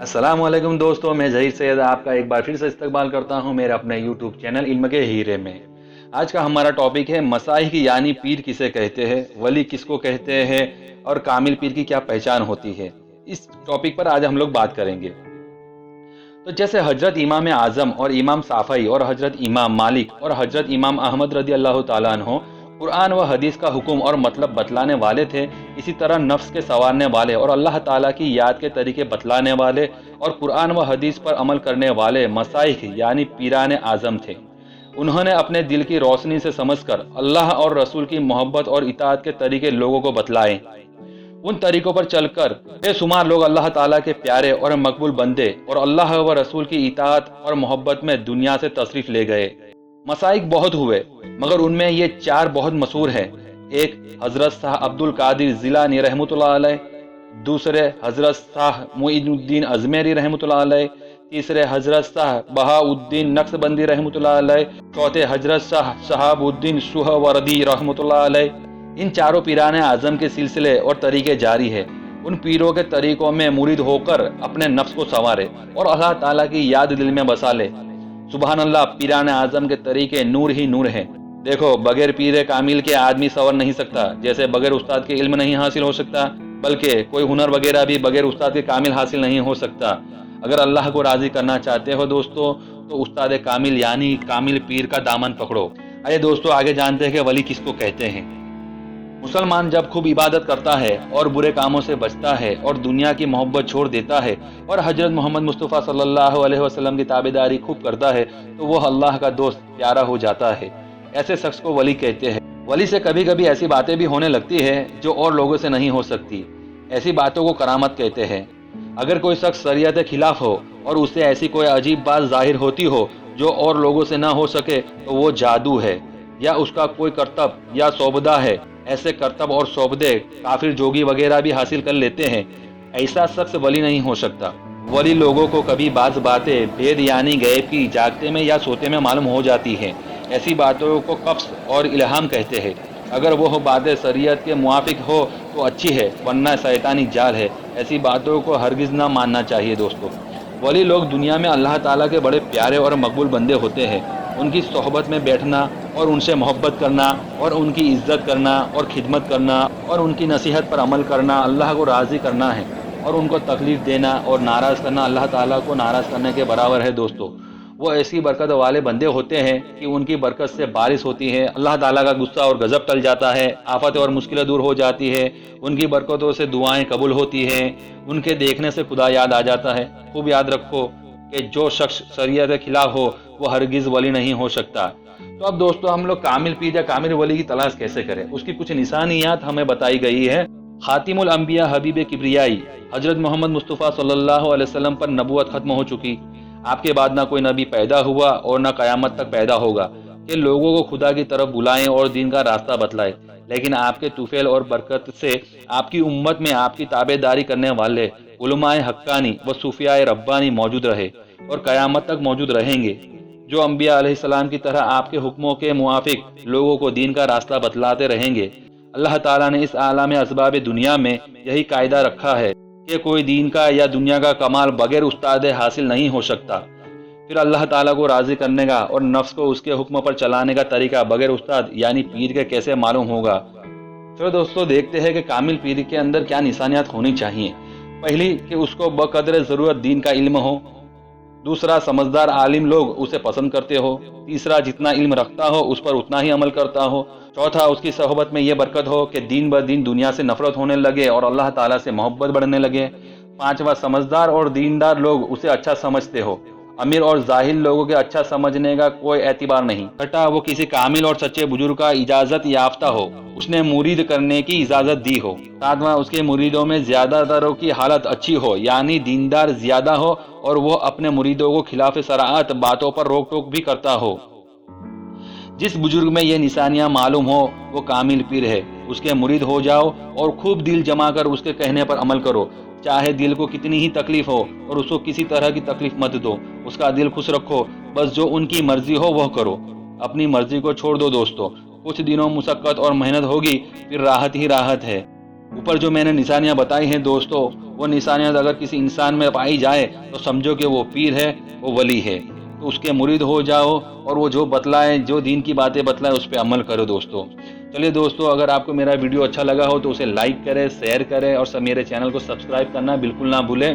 अस्सलाम वालेकुम दोस्तों, मैं ज़हीर सैयद आपका एक बार फिर से इस्तकबाल करता हूं मेरे अपने यूट्यूब चैनल इल्म के हीरे में। आज का हमारा टॉपिक है मसाइह यानी पीर किसे कहते हैं, वली किसको कहते हैं और कामिल पीर की क्या पहचान होती है। इस टॉपिक पर आज हम लोग बात करेंगे। तो जैसे हजरत इमाम आज़म और इमाम साफ़ई और हजरत इमाम मालिक और हजरत इमाम अहमद रदी अल्लाह ताला अन्हो कुरान व हदीस का हुक्म और मतलब बतलाने वाले थे, इसी तरह नफ्स के संवारने वाले और अल्लाह ताला की याद के तरीके बतलाने वाले और कुरान व हदीस पर अमल करने वाले मसाइख यानी पीरान आज़म थे। उन्होंने अपने दिल की रोशनी से समझकर अल्लाह और रसूल की मोहब्बत और इताअत के तरीके लोगों को बतलाए। उन तरीकों पर चलकर बेशुमार लोग अल्लाह ताला के प्यारे और मकबूल बंदे और अल्लाह व रसूल की इताअत और मोहब्बत में दुनिया से तशरीफ ले गए। मसाइक बहुत हुए, मगर उनमें ये चार बहुत मशहूर हैं। एक हजरत शाह अब्दुल कादिर जिलानी रहमतुल्लाह अलैह, दूसरे हजरत शाह मुईनुद्दीन अजमेरी रहमतुल्लाह अलैह, तीसरे हजरत शाह बहाउद्दीन नक्शबंदी रहमतुल्लाह अलैह, चौथे हजरत शाह शहाबुद्दीन सुहरवर्दी रहमतुल्लाह अलैह। इन चारों पीरान आज़म के सिलसिले और तरीके जारी है। उन पीरों के तरीकों में मुरीद होकर अपने नफ्स को संवारे और अल्लाह ताला की याद दिल में बसा ले। सुबहान अल्लाह, पीरान आज़म के तरीके नूर ही नूर हैं। देखो, बगैर पीर कामिल के आदमी संवर नहीं सकता, जैसे बगैर उस्ताद के इल्म नहीं हासिल हो सकता, बल्कि कोई हुनर वगैरह भी बगैर उस्ताद के कामिल हासिल नहीं हो सकता। अगर अल्लाह को राज़ी करना चाहते हो दोस्तों, तो उस्ताद कामिल यानी कामिल पीर का दामन पकड़ो। आइए दोस्तों, आगे जानते हैं कि वली किसको कहते हैं। मुसलमान जब खूब इबादत करता है और बुरे कामों से बचता है और दुनिया की मोहब्बत छोड़ देता है और हजरत मोहम्मद मुस्तफ़ा सल्लल्लाहु अलैहि वसल्लम की ताबेदारी खूब करता है, तो वह अल्लाह का दोस्त प्यारा हो जाता है। ऐसे शख्स को वली कहते हैं। वली से कभी कभी ऐसी बातें भी होने लगती है जो और लोगों से नहीं हो सकती। ऐसी बातों को करामत कहते हैं। अगर कोई शख्स शरीयत के खिलाफ हो और उससे ऐसी कोई अजीब बात जाहिर होती हो जो और लोगों से ना हो सके, तो वो जादू है या उसका कोई करतब या सौबदा है। ऐसे करतब और सौबदे काफिर जोगी वगैरह भी हासिल कर लेते हैं। ऐसा शख्स वली नहीं हो सकता। वली लोगों को कभी बाज बातें भेद यानी गैब की जागते में या सोते में मालूम हो जाती हैं। ऐसी बातों को कफ्स और इल्हाम कहते हैं। अगर वह बातें शरीयत के मुआफिक हो तो अच्छी है, वरना शैतानी जाल है। ऐसी बातों को हरगिज ना मानना चाहिए दोस्तों। वली लोग दुनिया में अल्लाह ताला के बड़े प्यारे और मकबूल बंदे होते हैं। उनकी सोहबत में बैठना और उनसे मोहब्बत करना और उनकी इज्जत करना और खिदमत करना और उनकी नसीहत पर अमल करना अल्लाह को राज़ी करना है, और उनको तकलीफ़ देना और नाराज़ करना अल्लाह ताला को नाराज़ करने के बराबर है दोस्तों। वो ऐसी बरकत वाले बंदे होते हैं कि उनकी बरकत से बारिश होती है, अल्लाह ताला का गुस्सा और गज़ब टल जाता है, आफतें और मुश्किलें दूर हो जाती है, उनकी बरकतों से दुआएं कबूल होती हैं, उनके देखने से खुदा याद आ जाता है। खूब याद रखो कि जो शख्स शरीयत के खिलाफ हो वो हरगिज़ वली नहीं हो सकता। तो अब दोस्तों, हम लोग कामिल पीर या कामिल वली की तलाश कैसे करें, उसकी कुछ निशानियात हमें बताई गई है। खातिमुल अंबिया हबीब किब्रियाई हजरत मोहम्मद मुस्तफ़ा सल्लल्लाहु अलैहि वसल्लम पर नबूवत खत्म हो चुकी। आपके बाद ना कोई नबी पैदा हुआ और ना क़यामत तक पैदा होगा कि लोगों को खुदा की तरफ बुलाएं और दीन का रास्ता बतलाएं। लेकिन आपके तुफैल और बरकत से आपकी उम्मत में आपकी ताबेदारी करने वाले उलमाए हक्कानी व सूफियाए रब्बानी मौजूद रहे और क़यामत तक मौजूद रहेंगे, जो अंबिया अलैहिस्सलाम की तरह आपके हुक्मों के मुआफिक लोगों को दीन का रास्ता बतलाते रहेंगे। अल्लाह ताला ने इस आलम असबाब दुनिया में यही कायदा रखा है कि कोई दीन का या दुनिया का कमाल बगैर उस्ताद हासिल नहीं हो सकता। फिर अल्लाह ताला को राज़ी करने का और नफ्स को उसके हुक्म पर चलाने का तरीका बगैर उस्ताद यानी पीर के कैसे मालूम होगा। चलो दोस्तों, देखते हैं कि कामिल पीर के अंदर क्या निशानियात होनी चाहिए। पहली, कि उसको बकदर ज़रूरत दीन का इल्म हो। दूसरा, समझदार आलिम लोग उसे पसंद करते हो। तीसरा, जितना इल्म रखता हो उस पर उतना ही अमल करता हो। चौथा, उसकी सोहबत में ये बरकत हो कि दिन ब दिन दुनिया से नफरत होने लगे और अल्लाह ताला से मोहब्बत बढ़ने लगे। पांचवा, समझदार और दीनदार लोग उसे अच्छा समझते हो। अमीर और जाहिल लोगों के अच्छा समझने का कोई एतबार नहीं। छठा, वो किसी कामिल और सच्चे बुजुर्ग का इजाजत याफ्ता हो, उसने मुरीद करने की इजाजत दी हो। सातवां, उसके मुरीदों में ज्यादातरों की हालत अच्छी हो यानी दीनदार ज्यादा हो और वो अपने मुरीदों को खिलाफ शराअत बातों पर रोक टोक भी करता हो। जिस बुजुर्ग में ये निशानियां मालूम हो वो कामिल पीर है। उसके मुरीद हो जाओ और खूब दिल जमा कर उसके कहने पर अमल करो, चाहे दिल को कितनी ही तकलीफ हो, और उसको किसी तरह की तकलीफ मत दो। उसका दिल खुश रखो, बस जो उनकी मर्जी हो वह करो, अपनी मर्जी को छोड़ दो दोस्तों। कुछ दिनों मुशक्कत और मेहनत होगी, फिर राहत ही राहत है। ऊपर जो मैंने निशानियां बताई हैं दोस्तों, وہ نشانیات اگر کسی انسان میں پائی جائے تو سمجھو کہ وہ پیر ہے، وہ ولی ہے، تو اس کے مرید ہو جاؤ اور وہ جو بتلائے، جو دین کی باتیں بتلائے اس پہ عمل کرو دوستو۔ چلیے دوستو، اگر آپ کو میرا ویڈیو اچھا لگا ہو تو اسے لائک کریں، شیئر کریں اور میرے چینل کو سبسکرائب کرنا بالکل نہ بھولیں۔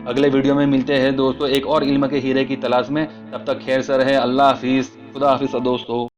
اگلے ویڈیو میں ملتے ہیں دوستو ایک اور علم کے ہیرے کی تلاش میں، تب تک خیر سے رہے، اللہ حافظ، خدا حافظ دوستو۔